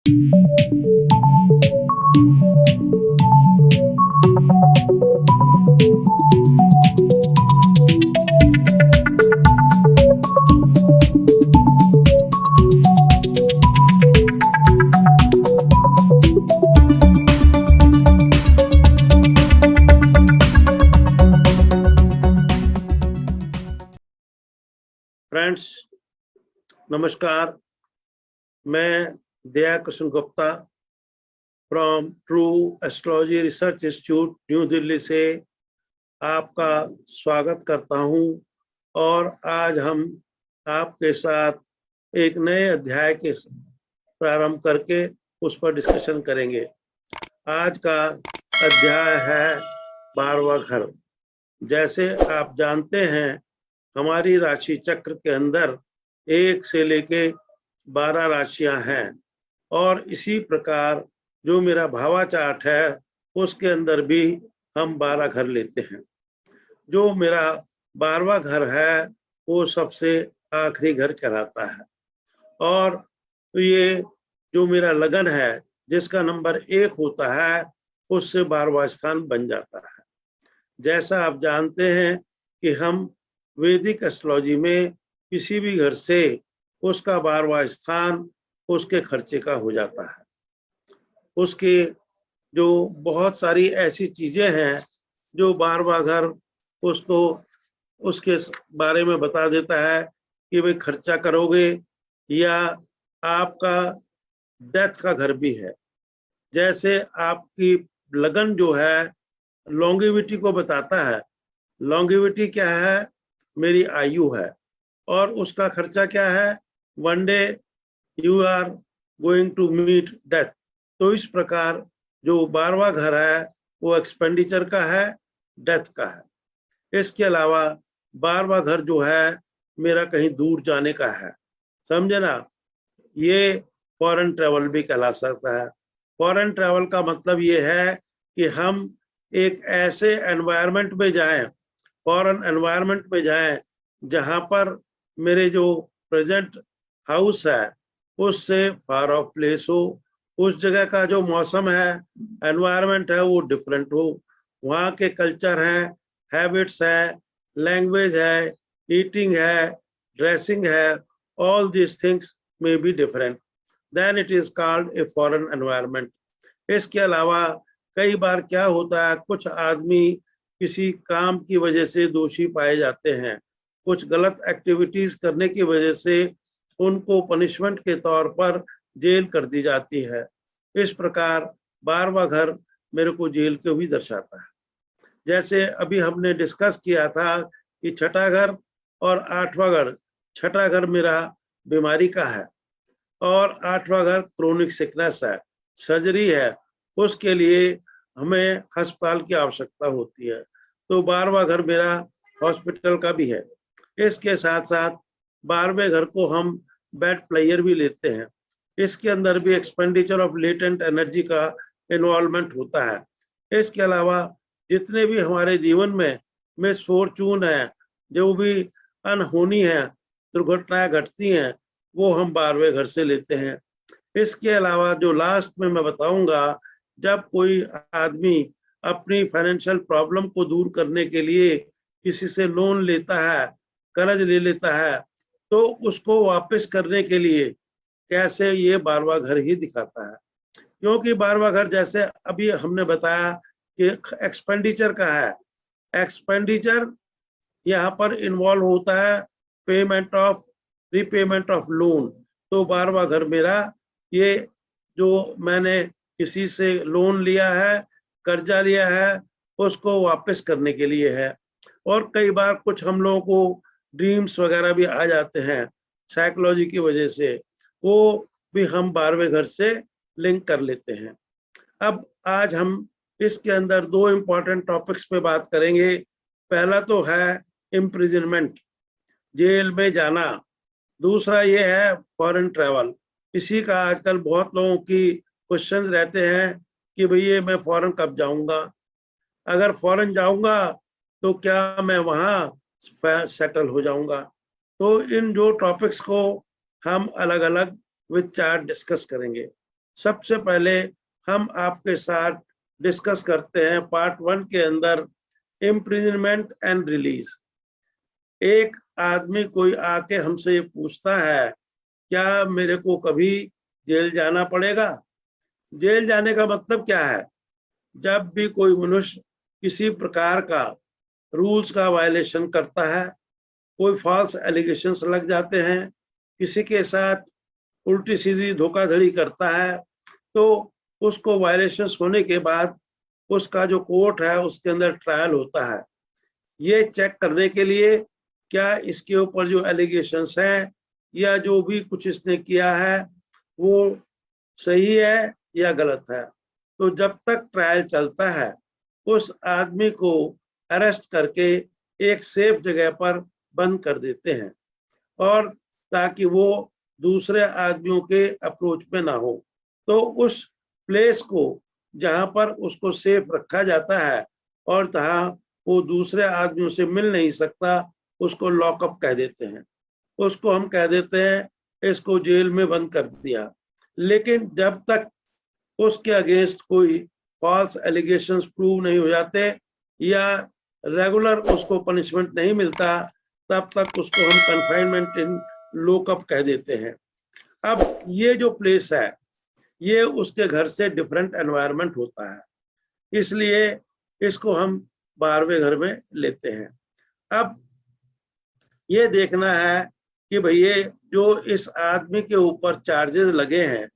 Friends, नमस्कार। मैं Daya Krishna Gupta from true astrology research institute new Delhi से आपका स्वागत करता हूं और आज हम आपके साथ एक नए अध्याय के प्रारंभ करके उस पर डिस्कशन करेंगे। आज का अध्याय है 12वां घर। जैसे आप जानते हैं, हमारी राशि चक्र के अंदर 1 से लेके 12 राशियां हैं और इसी प्रकार जो मेरा भावा चार्ट है उसके अंदर भी हम 12 घर लेते हैं। जो मेरा 12वां घर है वो सबसे आखिरी घर कहलाता है और ये जो मेरा लगन है जिसका नंबर 1 होता है उससे 12वां स्थान बन जाता है। जैसा आप जानते हैं कि हम वैदिक एस्ट्रोलॉजी में किसी भी घर से उसका 12वां स्थान उसके खर्चे का हो जाता है। उसके जो बहुत सारी ऐसी चीजें हैं जो 12वां घर उसको उसके बारे में बता देता है कि भाई खर्चा करोगे या आपका डेथ का घर भी है। जैसे आपकी लगन जो है लॉन्गेविटी को बताता है। लॉन्गेविटी क्या है? मेरी आयु है और उसका खर्चा क्या है? One day you are going to meet death. तो इस प्रकार जो 12वां घर है वो एक्सपेंडिचर का है, डेथ का है। इसके अलावा 12वां घर जो है मेरा कहीं दूर जाने का है, समझे ना। ये फॉरेन ट्रेवल भी कहला सकता है। फॉरेन ट्रेवल का मतलब ये है कि हम एक ऐसे एनवायरनमेंट में जाएं, फॉरेन एनवायरनमेंट में जाएं जहां पर मेरे जो प्रेजेंट हाउस है उससे फार ऑफ प्लेस हो, उस जगह का जो मौसम है, एनवायरनमेंट है वो डिफरेंट हो, वहाँ के कल्चर है, हैबिट्स है, लैंग्वेज है, ईटिंग है, ड्रेसिंग है, ऑल दीज थिंग्स में be different, then it is called a foreign environment. इसके अलावा कई बार क्या होता है, कुछ आदमी किसी काम की वजह से दोषी पाए जाते हैं, कुछ गलत एक्टिविटीज करने की वजह से उनको पनिशमेंट के तौर पर जेल कर दी जाती है। इस प्रकार 12वां घर मेरे को जेल को भी दर्शाता है। जैसे अभी हमने डिस्कस किया था कि छठा घर और 8वां घर। छठा घर मेरा बीमारी का है और 8वां घर क्रोनिक सिकनेस है, सर्जरी है, उसके लिए हमें अस्पताल की आवश्यकता होती है। तो 12वां घर मेरा हॉस्पिटल का भी है। इसके साथ साथ 12वें घर को हम बैड प्लेयर भी लेते हैं। इसके अंदर भी एक्सपेंडिचर ऑफ लेटेंट एनर्जी का इन्वॉल्वमेंट होता है। इसके अलावा जितने भी हमारे जीवन में मिसफॉर्चून है, जो भी अनहोनी है, दुर्घटनाएं घटती हैं, वो हम 12वें घर से लेते हैं। इसके अलावा जो लास्ट में मैं बताऊंगा, जब कोई आदमी अपनी फाइनेंशियल प्रॉब्लम को दूर करने के लिए किसी से लोन लेता है, कर्ज ले लेता है, तो उसको वापस करने के लिए कैसे ये 12वां घर ही दिखाता है। क्योंकि 12वां घर जैसे अभी हमने बताया कि एक्सपेंडिचर का है। एक्सपेंडिचर यहाँ पर इन्वॉल्व होता है payment of repayment of loan. तो 12वां घर मेरा ये जो मैंने किसी से लोन लिया है, कर्जा लिया है, उसको वापस करने के लिए है। और कई बार कुछ हम लोगों को ड्रीम्स वगैरह भी आ जाते हैं साइकोलॉजी की वजह से, वो भी हम 12वें घर से लिंक कर लेते हैं। अब आज हम इसके अंदर 2 इम्पॉर्टेंट टॉपिक्स पे बात करेंगे। पहला तो है इम्प्रिजनमेंट, जेल में जाना। दूसरा ये है फॉरेन ट्रैवल। इसी का आजकल बहुत लोगों की क्वेश्चंस रहते हैं कि भैया मैं फॉरेन कब जाऊंगा, अगर फॉरेन जाऊंगा तो क्या मैं वहाँ सेटल हो जाऊंगा। तो इन 2 टॉपिक्स को हम अलग अलग विद चार्ट डिस्कस करेंगे। सबसे पहले हम आपके साथ डिस्कस करते हैं पार्ट 1 के अंदर इम्प्रिजनमेंट एंड रिलीज। एक आदमी कोई आके हमसे ये पूछता है, क्या मेरे को कभी जेल जाना पड़ेगा? जेल जाने का मतलब क्या है? जब भी कोई मनुष्य किसी प्रकार का रूल्स का वायलेशन करता है, कोई फॉल्स एलिगेशंस लग जाते हैं, किसी के साथ उल्टी सीधी धोखाधड़ी करता है, तो उसको वायलेशंस होने के बाद उसका जो कोर्ट है उसके अंदर ट्रायल होता है, ये चेक करने के लिए क्या इसके ऊपर जो एलिगेशंस हैं या जो भी कुछ इसने किया है वो सही है या गलत है। तो जब तक ट्रायल चलता है उस आदमी को अरेस्ट करके एक सेफ जगह पर बंद कर देते हैं, और ताकि वो दूसरे आदमियों के अप्रोच में ना हो। तो उस प्लेस को जहां पर उसको सेफ रखा जाता है और जहां वो दूसरे आदमियों से मिल नहीं सकता, उसको लॉकअप कह देते हैं। उसको हम कह देते हैं इसको जेल में बंद कर दिया। लेकिन जब तक उसके अगेंस्ट कोई फॉल्स एलिगेशंस प्रूव नहीं हो जाते या रेगुलर उसको पनिशमेंट नहीं मिलता, तब तक उसको हम कन्फाइनमेंट इन लॉकअप कह देते हैं। अब ये जो प्लेस है ये उसके घर से डिफरेंट एनवायरनमेंट होता है, इसलिए इसको हम 12वें घर में लेते हैं। अब ये देखना है कि भैया जो इस आदमी के ऊपर चार्जेस लगे हैं,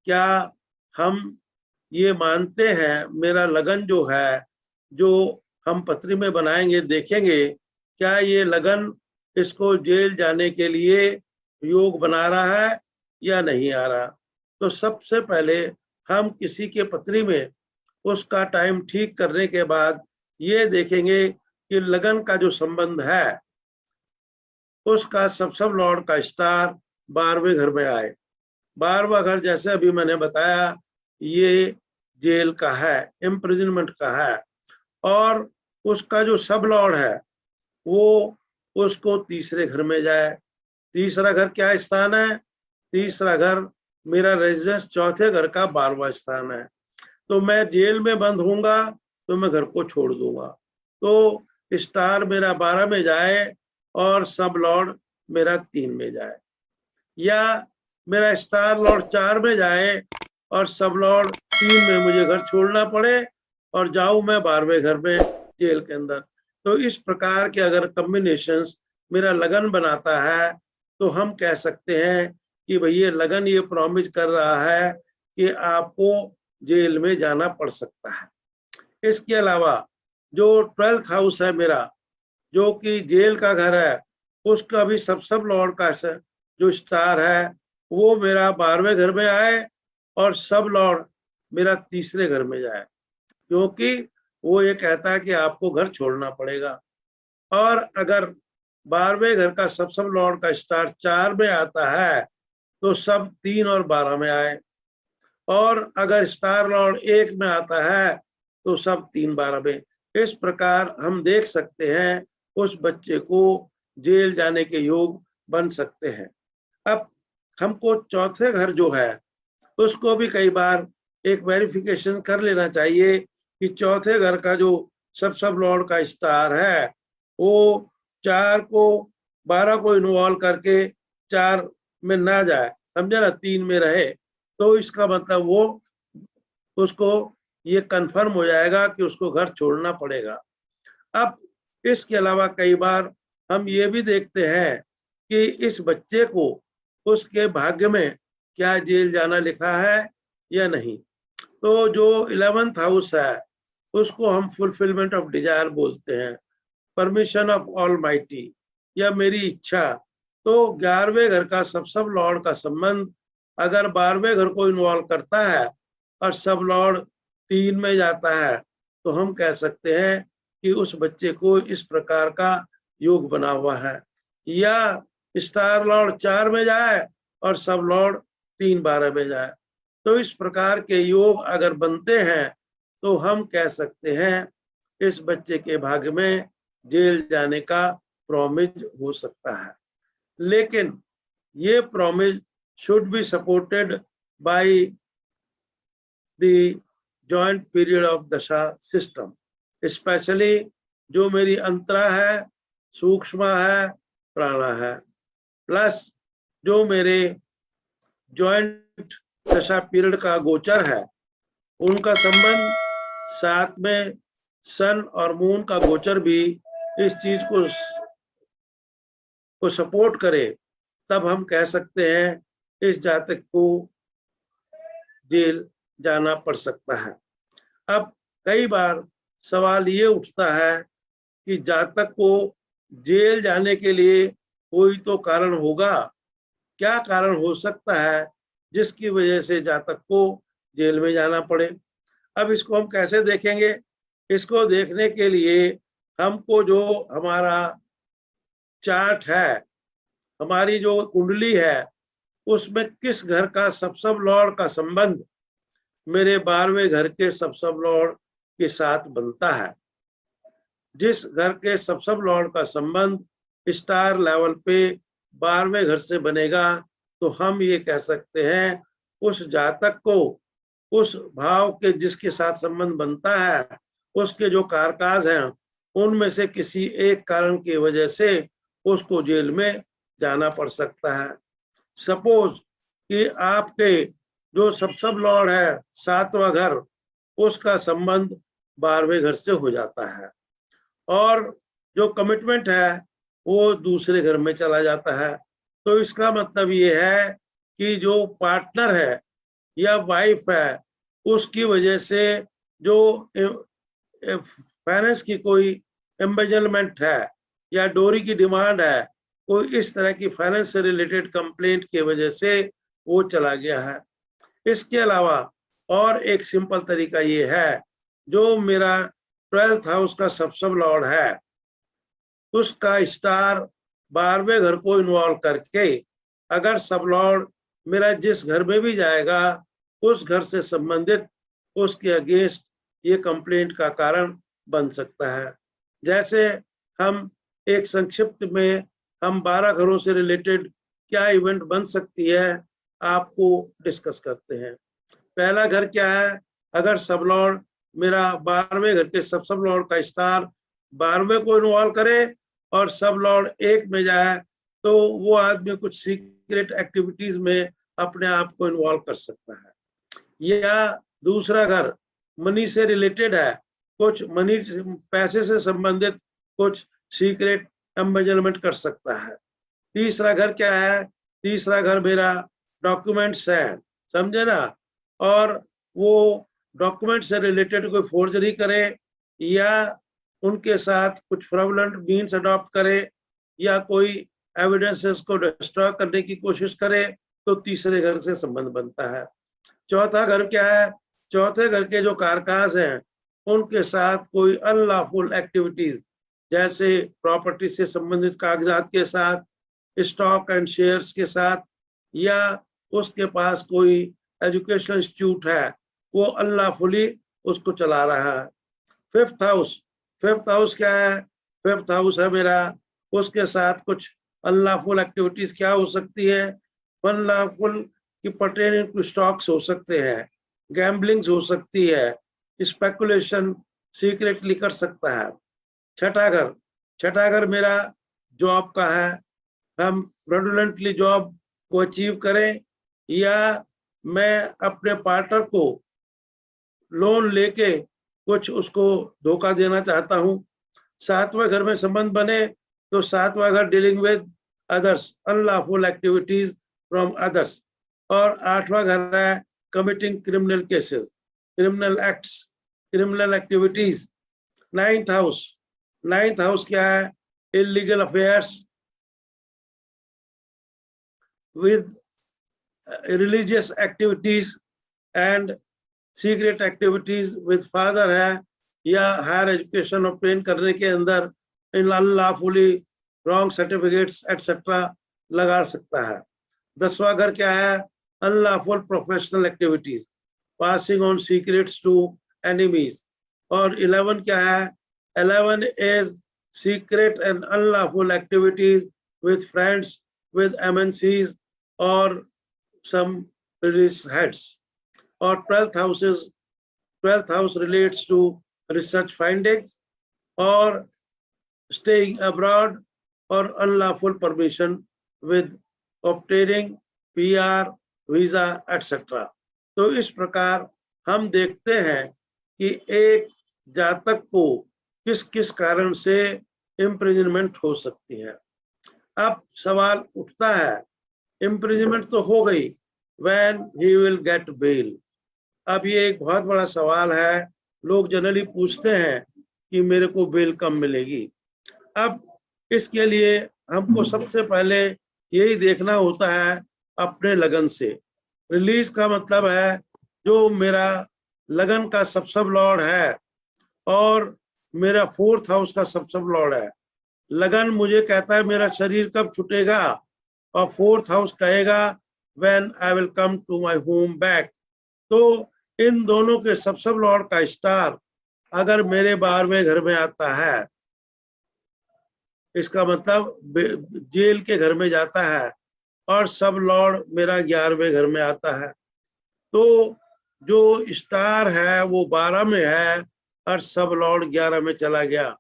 क्या हम ये मानते हैं, मेरा लगन जो है जो हम पत्री में बनाएंगे, देखेंगे क्या ये लगन इसको जेल जाने के लिए योग बना रहा है या नहीं आ रहा। तो सबसे पहले हम किसी के पत्री में उसका टाइम ठीक करने के बाद ये देखेंगे कि लगन का जो संबंध है उसका सब लॉर्ड का स्टार 12वें घर में आए। 12वां घर जैसे अभी मैंने बताया ये जेल का है, इम्प्रिजनमेंट का है, और उसका जो सब लॉर्ड है वो उसको तीसरे घर में जाए। तीसरा घर क्या स्थान है? तीसरा घर मेरा रेजिडेंस चौथे घर का 12वां स्थान है। तो मैं जेल में बंद होऊंगा तो मैं घर को छोड़ दूंगा, तो स्टार मेरा 12 में जाए और सब लॉर्ड मेरा 3 में जाए, या मेरा स्टार लॉर्ड 4 में जाए और सब लॉर्ड 3 में मुझे घर छोड़ना पड़े और जाऊं मैं 12वें घर में जेल के अंदर। तो इस प्रकार के अगर कॉम्बिनेशंस मेरा लगन बनाता है तो हम कह सकते हैं कि भैया लगन ये प्रॉमिस कर रहा है कि आपको जेल में जाना पड़ सकता है। इसके अलावा जो 12th हाउस है मेरा, जो कि जेल का घर है, उसका भी सब लॉर्ड का जो स्टार है वो मेरा 12वें घर में आए और सब लॉर्ड मेरा तीसरे घर में जाए, क्योंकि वो ये कहता है कि आपको घर छोड़ना पड़ेगा। और अगर 12वें घर का सब लॉर्ड का स्टार 4 में आता है तो सब 3 और 12 में आए, और अगर स्टार लॉर्ड 1 में आता है तो सब 3 12 में। इस प्रकार हम देख सकते हैं उस बच्चे को जेल जाने के योग बन सकते हैं। अब हमको चौथे घर जो है उसको भी कई बार एक वेरिफिकेशन कर लेना चाहिए कि चौथे घर का जो सब लॉर्ड का स्टार है वो 4 को 12 को इन्वॉल्व करके 4 में ना जाए, समझे ना, 3 में रहे। तो इसका मतलब वो उसको ये कंफर्म हो जाएगा कि उसको घर छोड़ना पड़ेगा। अब इसके अलावा कई बार हम ये भी देखते हैं कि इस बच्चे को उसके भाग्य में क्या जेल जाना लिखा है या नहीं। तो जो 11th हाउस है उसको हम फुलफिलमेंट ऑफ डिजायर बोलते हैं, परमिशन ऑफ ऑलमाइटी या मेरी इच्छा। तो 11वें घर का सब लॉर्ड का संबंध अगर 12वें घर को इन्वॉल्व करता है और सब लॉर्ड 3 में जाता है तो हम कह सकते हैं कि उस बच्चे को इस प्रकार का योग बना हुआ है। या स्टार लॉर्ड 4 में जाए और सब लॉर्ड 3 12 में जाए, तो इस प्रकार के योग अगर बनते हैं तो हम कह सकते हैं इस बच्चे के भाग्य में जेल जाने का प्रॉमिस हो सकता है। लेकिन ये promise should be supported by the joint period of दशा system, especially जो मेरी अंतरा है, सूक्ष्म है, प्राणा है, प्लस जो मेरे जॉइंट दशा पीरियड का गोचर है, उनका संबंध, साथ में सन और मून का गोचर भी इस चीज को सपोर्ट करे, तब हम कह सकते हैं इस जातक को जेल जाना पड़ सकता है। अब कई बार सवाल ये उठता है कि जातक को जेल जाने के लिए कोई तो कारण होगा, क्या कारण हो सकता है जिसकी वजह से जातक को जेल में जाना पड़े। अब इसको हम कैसे देखेंगे? इसको देखने के लिए हमको जो हमारा चार्ट है, हमारी जो कुंडली है, उसमें किस घर का सब लॉर्ड का संबंध मेरे 12वें घर के सब लॉर्ड के साथ बनता है। जिस घर के सब लॉर्ड का संबंध स्टार लेवल पे 12वें घर से बनेगा, तो हम ये कह सकते हैं उस जातक को उस भाव के जिसके साथ संबंध बनता है, उसके जो कारकाज हैं, उनमें से किसी एक कारण की वजह से उसको जेल में जाना पड़ सकता है। सपोज कि आपके जो सब लॉर्ड है 7वां घर, उसका संबंध 12वें घर से हो जाता है और जो कमिटमेंट है वो दूसरे घर में चला जाता है। तो इसका मतलब ये है कि जो पार्टनर है या वाइफ है, उसकी वजह से जो फाइनेंस की कोई एम्बेजलमेंट है या डोरी की डिमांड है, कोई इस तरह की फाइनेंस से रिलेटेड कंप्लेंट की वजह से वो चला गया है। इसके अलावा और एक सिंपल तरीका ये है, जो मेरा 12th हाउस का सब लॉर्ड है, उसका स्टार 12वें घर को इन्वॉल्व करके अगर सब लॉर्ड मेरा जिस घर में भी जाएगा, उस घर से संबंधित उसके अगेंस्ट ये कंप्लेंट का कारण बन सकता है। जैसे हम एक संक्षिप्त में हम 12 घरों से रिलेटेड क्या इवेंट बन सकती है आपको डिस्कस करते हैं। पहला घर क्या है? अगर सब लॉर्ड मेरा 12वें घर के सब लॉर्ड का स्टार 12वें को इन्वॉल्व करे और सब लॉर्ड 1 में जाए, तो वो आदमी कुछ सीक्रेट एक्टिविटीज में अपने आप को इन्वॉल्व कर सकता है। या दूसरा घर मनी से रिलेटेड है, कुछ मनी पैसे से संबंधित कुछ सीक्रेट एम्बेजलमेंट कर सकता है। तीसरा घर क्या है? तीसरा घर मेरा डॉक्यूमेंट्स है, समझे ना, और वो डॉक्यूमेंट से रिलेटेड कोई फोर्जरी करे या उनके साथ कुछ फ्रॉडुलेंट मीन्स अडॉप्ट करे या कोई एविडेंसेस को डिस्ट्रॉय करने की कोशिश करे, तो तीसरे घर से संबंध बनता है। चौथा घर क्या है? चौथे घर के जो कारकाज हैं, उनके साथ कोई अनलॉफुल एक्टिविटीज, जैसे प्रॉपर्टी से संबंधित कागजात के साथ, स्टॉक एंड शेयर्स के साथ, या उसके पास कोई एजुकेशन इंस्टीट्यूट है, वो अनलॉफुली उसको चला रहा है। फिफ्थ हाउस क्या है? फिफ्थ हाउस है मेरा, उसके साथ कुछ अनलॉफुल एक्टिविटीज क्या हो सकती है? अनलॉफुल की पर्टेनिंग टू स्टॉक्स हो सकते हैं, गैम्बलिंग्स हो सकती है, स्पेकुलेशन सीक्रेटली कर सकता है। छठा घर मेरा जॉब का है, हम फ्रॉडुलेंटली जॉब को अचीव करें या मैं अपने पार्टनर को लोन लेके कुछ उसको धोखा देना चाहता हूं। 7वें घर में संबंध बने तो 7वां घर dealing with others, unlawful activities from others, और 8वां घर है committing criminal cases, criminal acts, criminal activities. Ninth house क्या है? Illegal affairs with religious activities and secret activities with father है, या हायर एजुकेशन ऑब्टेन करने के अंदर in unlawfully wrong certificates etcetera लगा सकता है। 10वां घर क्या है? Unlawful professional activities, passing on secrets to enemies. और 11 क्या है? 11 is secret and unlawful activities with friends, with MNCs or some release heads. और 12th house relates to research findings or staying abroad or unlawful permission with obtaining PR, visa, etc. तो इस प्रकार हम देखते हैं कि एक जातक को किस किस कारण से इम्प्रिजनमेंट हो सकती है। अब सवाल उठता है, इम्प्रिजनमेंट तो हो गई, when he will get bail. अब ये एक बहुत बड़ा सवाल है, लोग जनरली पूछते हैं कि मेरे को बेल कब मिलेगी। अब इसके लिए हमको सबसे पहले यही देखना होता है अपने लगन से। रिलीज का मतलब है जो मेरा लगन का सब लॉर्ड है और मेरा 4th हाउस का सब लॉर्ड है। लगन मुझे कहता है मेरा शरीर कब छूटेगा, और 4th हाउस कहेगा when I will come to my home back. तो इन दोनों के सब लॉर्ड का स्टार अगर मेरे 12वें घर में आता है, इसका मतलब जेल के घर में जाता है, और सब लॉर्ड मेरा 11वें घर में आता है, तो जो स्टार है वो 12 में है और सब लॉर्ड 11 में चला गया।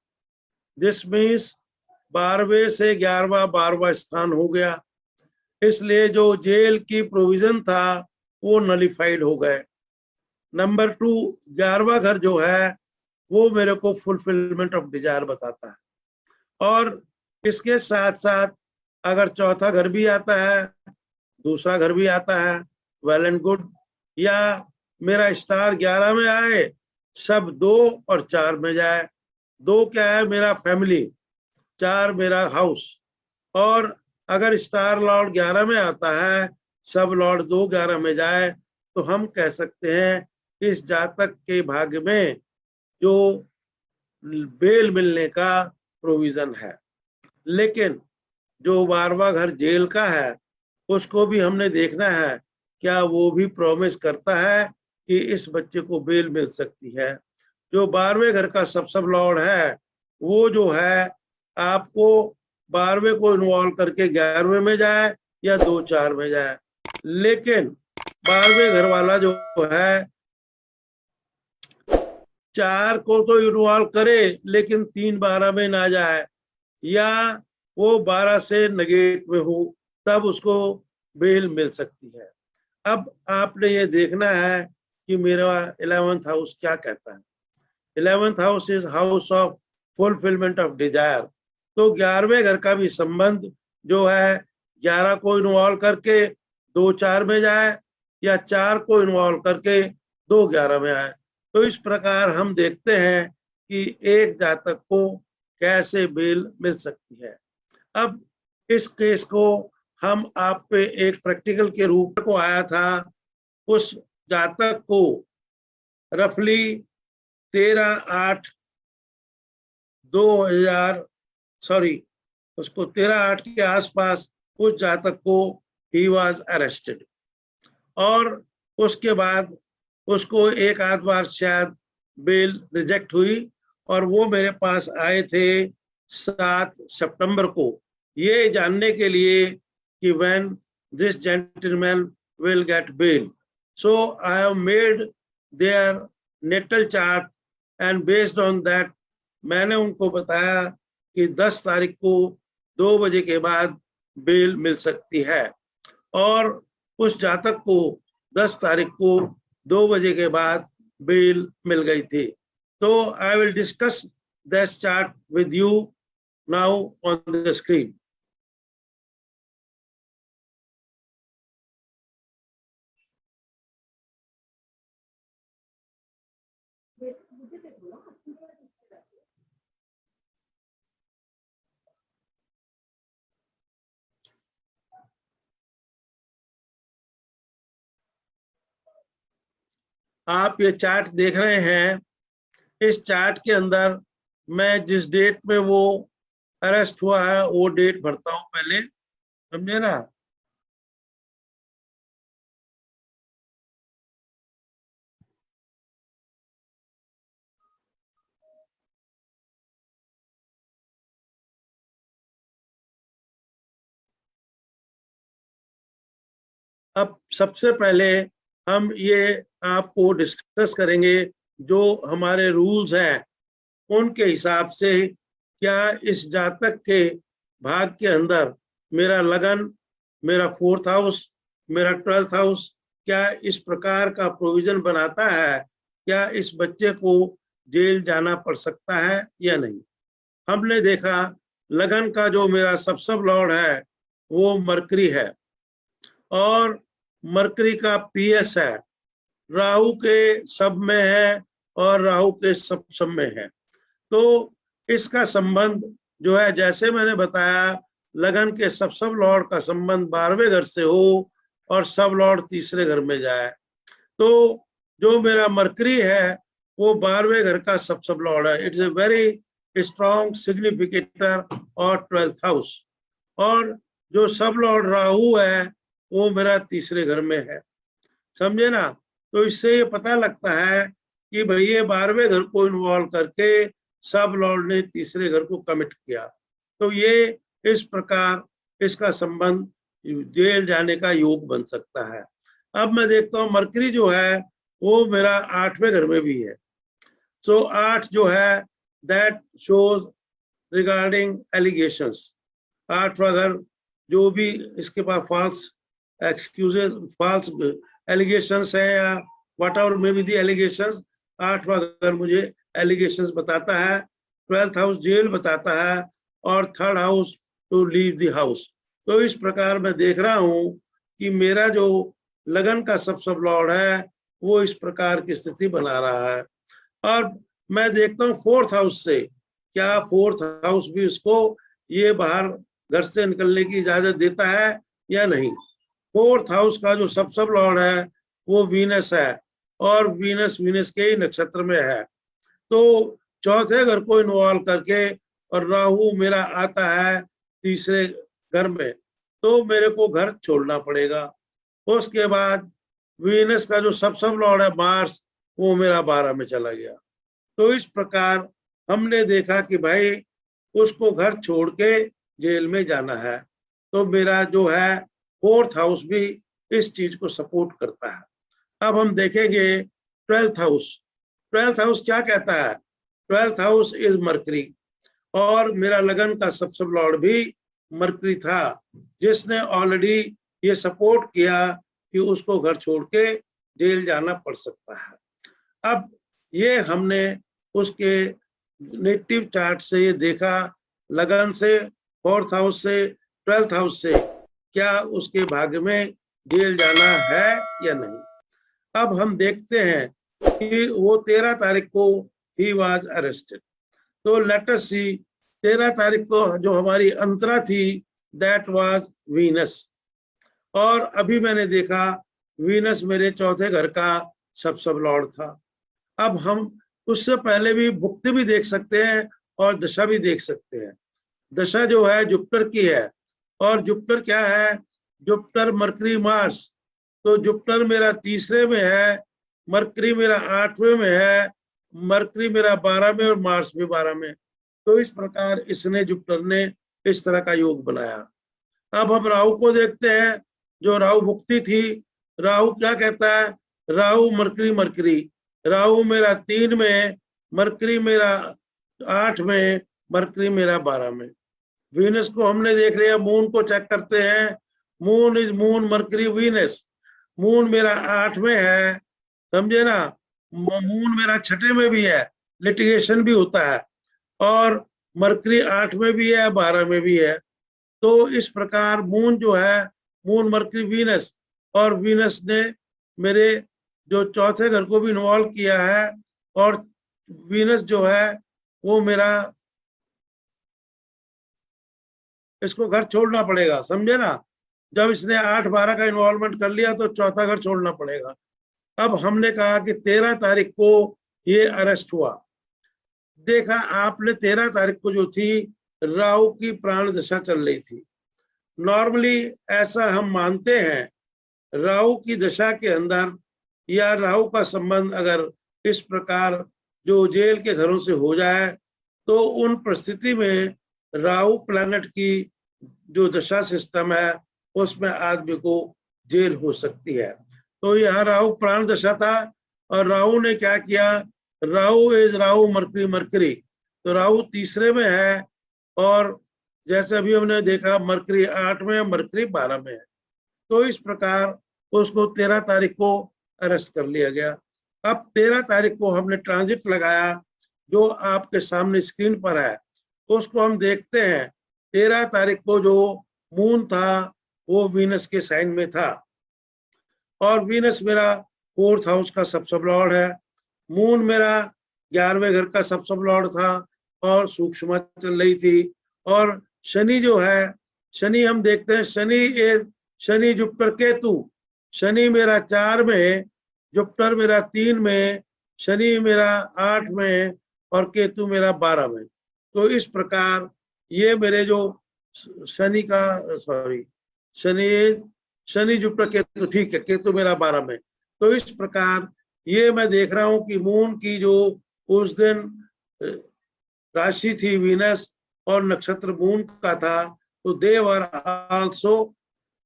दिस मीन्स 12वें से 11वां 12वां स्थान हो गया, इसलिए जो जेल की प्रोविजन था वो नलिफाइड हो गए। नंबर 2, 11वां घर जो है वो मेरे को फुलफिलमेंट ऑफ डिजायर बताता है, और इसके साथ साथ अगर चौथा घर भी आता है, दूसरा घर भी आता है, वेल एंड गुड। या मेरा स्टार 11 में आए, सब 2 और 4 में जाए। 2 क्या है, मेरा फैमिली, 4 मेरा हाउस, और अगर स्टार लॉर्ड 11 में आता है, सब लॉर्ड 2 11 में जाए, तो हम कह सकते हैं इस जातक के भाग्य में जो बेल मिलने का प्रोविजन है। लेकिन जो 12वां घर जेल का है, उसको भी हमने देखना है, क्या वो भी प्रॉमिस करता है कि इस बच्चे को बेल मिल सकती है। जो 12वें घर का सब लॉर्ड है, वो जो है आपको 12वें को इन्वॉल्व करके 11वें में जाए या 2 4 में जाए, लेकिन 12वें घर वाला जो है 4 को तो इन्वॉल्व करे लेकिन 3 12 में ना जाए, या वो 12 से नेगेट में हो, तब उसको बेल मिल सकती है। अब आपने ये देखना है कि मेरा 11th हाउस क्या कहता है। 11th house is house of fulfilment of desire. तो 11वें घर का भी संबंध जो है 11 को इन्वॉल्व करके 2 4 में जाए, या 4 को इन्वॉल्व करके 2 11 में आए। तो इस प्रकार हम देखते हैं कि एक जातक को कैसे बेल मिल सकती है। अब इस केस को हम आप पे एक प्रैक्टिकल के रूप को आया था। उस जातक को रफली 13/8 के आसपास उस जातक को ही वाज अरेस्टेड, और उसके बाद उसको एक आध बार शायद बेल रिजेक्ट हुई, और वो मेरे पास आए थे 7 सितंबर को, ये जानने के लिए कि when this gentleman will get bail. So I have made their natal chart and based on that मैंने उनको बताया कि 10 तारीख को 2 बजे के बाद बेल मिल सकती है, और उस जातक को 10 तारीख को 2 बजे के बाद बेल मिल गई थी। तो I will discuss this chart with you now on the screen. आप ये चार्ट देख रहे हैं, इस चार्ट के अंदर मैं जिस डेट में वो अरेस्ट हुआ है वो डेट भरता हूं पहले, समझे ना। अब सबसे पहले हम ये आपको डिस्कस करेंगे जो हमारे रूल्स हैं उनके हिसाब से क्या इस जातक के भाग के अंदर मेरा लगन, मेरा 4th हाउस, मेरा 12th हाउस क्या इस प्रकार का प्रोविजन बनाता है, क्या इस बच्चे को जेल जाना पड़ सकता है या नहीं। हमने देखा लगन का जो मेरा सब लॉर्ड है वो मरकरी है और मरकरी का पीएस है, राहु के सब में है और राहु के सब में है। तो इसका संबंध जो है, जैसे मैंने बताया, लगन के सब लॉर्ड का संबंध 12वें घर से हो और सब लॉर्ड तीसरे घर में जाए। तो जो मेरा मरकरी है वो 12वें घर का सब लॉर्ड है। It's a very strong significator और 12th हाउस। और जो सब लॉर्ड राहु है वो मेरा तीसरे घर में है, समझे ना। तो इससे ये पता लगता है कि भाई ये 12वें घर को इन्वॉल्व करके सब लॉर्ड ने तीसरे घर को कमिट किया। तो ये इस प्रकार इसका संबंध जेल जाने का योग बन सकता है। अब मैं देखता हूँ मरकरी जो है वो मेरा 8वें घर में भी है। सो 8 जो है दैट शोज रिगार्डिंग एलिगेशंस। 8वां घर जो भी इसके पास फॉल्स एक्सक्यूजेस, फॉल्स एलिगेशंस है या whatever may be the allegations, 8वां घर मुझे एलिगेशंस बताता है, 12th हाउस जेल बताता है और 3rd house to leave the house. तो इस प्रकार मैं देख रहा हूं कि मेरा जो लगन का सब लॉर्ड है वो इस प्रकार की स्थिति बना रहा है। और मैं देखता हूँ 4th हाउस से, क्या 4th हाउस भी उसको ये बाहर घर से निकलने की इजाजत देता है या नहीं। 4th हाउस का जो सब लॉर्ड है वो वीनस है और वीनस के ही नक्षत्र में है। तो चौथे घर को इन्वॉल्व करके और राहु मेरा आता है तीसरे घर में, तो मेरे को घर छोड़ना पड़ेगा। उसके बाद वीनस का जो सब लॉर्ड है मार्स, वो मेरा 12 में चला गया। तो इस प्रकार हमने देखा कि भाई उसको घर छोड़ के जेल में जाना है। तो मेरा जो है 4th हाउस भी इस चीज को सपोर्ट करता है। अब हम देखेंगे 12th हाउस। 12th हाउस क्या कहता है। 12th हाउस इज मरकरी और मेरा लगन का सब लॉर्ड भी मरकरी था, जिसने ऑलरेडी ये सपोर्ट किया कि उसको घर छोड़ के जेल जाना पड़ सकता है। अब ये हमने उसके नेटिव चार्ट से ये देखा, लगन से, 4th हाउस से, 12th हाउस से क्या उसके भाग्य में जेल जाना है या नहीं। अब हम देखते हैं कि वो 13 तारीख को ही वाज अरेस्टेड। तो लेट अस सी 13 तारीख को जो हमारी अंतरा थी दैट वाज वीनस। और अभी मैंने देखा वीनस मेरे चौथे घर का सब लॉर्ड था। अब हम उससे पहले भी भुक्ति भी देख सकते हैं और दशा भी देख सकते हैं। दशा जो है जुपिटर की है और जुपिटर क्या है, जुपिटर मरकरी मार्स। तो जुपिटर मेरा तीसरे में है, मरकरी मेरा 8वें में है, मरकरी मेरा 12 में और मार्स भी 12 में। तो इस प्रकार इसने जुपिटर ने इस तरह का योग बनाया। अब हम राहु को देखते हैं, जो राहु भुक्ति थी। राहु क्या कहता है, राहु मरकरी, राहु मेरा 3 में, मरकरी मेरा 8 में, मरकरी मेरा 12 में। वीनस को हमने देख लिया। मून को चेक करते हैं। Moon is moon mercury Venus. Moon मेरा 8 में है, समझे ना। मून मेरा 6ठे में भी है, लिटिगेशन भी होता है, और मरकरी 8 में भी है, 12 में भी है। तो इस प्रकार मून जो है, मून मरकरी वीनस, और वीनस ने मेरे जो चौथे घर को भी इन्वॉल्व किया है। और वीनस जो है वो मेरा, इसको घर छोड़ना पड़ेगा, समझे ना। जब इसने 8-12 का इन्वॉल्वमेंट कर लिया तो चौथा घर छोड़ना पड़ेगा। अब हमने कहा कि 13 तारीख को ये अरेस्ट हुआ। देखा आपने 13 तारीख को जो थी राहु की प्राण दशा चल रही थी। नॉर्मली ऐसा हम मानते हैं, राहु की दशा के अंदर या राहु का संबंध अगर इस प्रकार जो जेल के घरों से हो जाए तो उन परिस्थिति में राहु प्लैनेट की जो दशा सिस्टम है उसमें आदमी को जेल हो सकती है। तो यहाँ राहु प्राण दशा था, और राहु ने क्या किया, Rahu is Rahu mercury mercury, तो राहु तीसरे में है, और जैसे अभी हमने देखा मरकरी 8 में है, मरकरी 12 में है। तो इस प्रकार उसको 13 तारीख को अरेस्ट कर लिया गया। अब 13 तारीख को हमने ट्रांजिट लगाया, जो आपके सामने स्क्रीन पर है, उसको हम देखते हैं। 13 तारीख को जो मून था वो वीनस के साइन में था, और वीनस मेरा 4th हाउस का सब लॉर्ड है। मून मेरा 11वें घर का सब लॉर्ड था और सूक्ष्म चल रही थी। और शनि जो है, शनि हम देखते हैं, शनि जुपिटर केतु, शनि मेरा 4 में, जुपिटर मेरा 3 में, शनि मेरा 8 में और केतु मेरा 12 में। तो इस प्रकार ये मेरे जो शनि का शनि जुपिटर केतु, ठीक है, केतु मेरा 12 में। तो इस प्रकार ये मैं देख रहा हूं कि मून की जो उस दिन राशि थी वीनस और नक्षत्र मून का था, तो they were also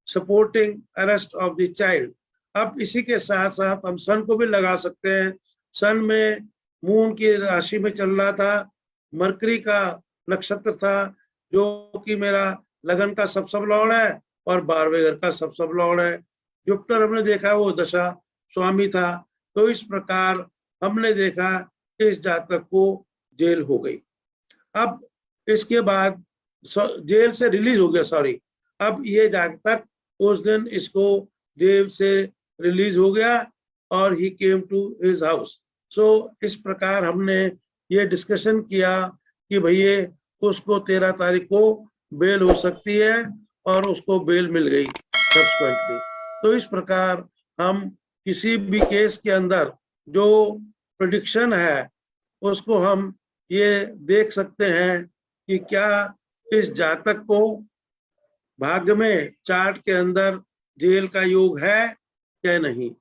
supporting arrest of the child. अब इसी के साथ साथ हम सन को भी लगा सकते हैं। सन में मून की राशि में चल रहा था, मरकरी का नक्षत्र था जो कि मेरा लगन का सब लॉर्ड है और 12वें घर का सब लॉर्ड है। जुपिटर हमने देखा वो दशा स्वामी था। तो इस प्रकार हमने देखा इस जातक को जेल हो गई। अब इसके बाद जेल से रिलीज हो गया, सॉरी, अब ये जातक उस दिन इसको जेल से रिलीज हो गया और ही केम टू हिज हाउस। सो इस प्रकार हमने ये डिस्कशन किया कि भैया उसको 13 तारीख को बेल हो सकती है और उसको बेल मिल गई सब्सिक्वेंटली। तो इस प्रकार हम किसी भी केस के अंदर जो प्रेडिक्शन है उसको हम ये देख सकते हैं कि क्या इस जातक को भाग्य में चार्ट के अंदर जेल का योग है या नहीं।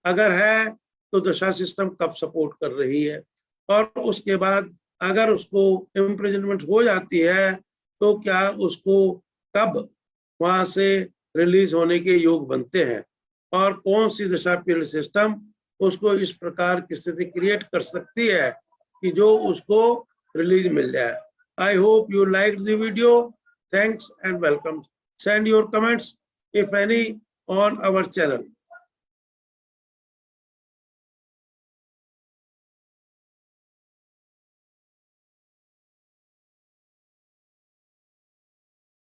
अगर है तो दशा सिस्टम कब सपोर्ट कर रही है, और उसके बाद अगर उसको इम्प्रिजनमेंट हो जाती है तो क्या उसको कब वहां से रिलीज होने के योग बनते हैं, और कौन सी दशा पीरियड सिस्टम उसको इस प्रकार की स्थिति क्रिएट कर सकती है कि जो उसको रिलीज मिल जाए। I hope you like the video. Thanks and welcome. Send your comments if any on our channel.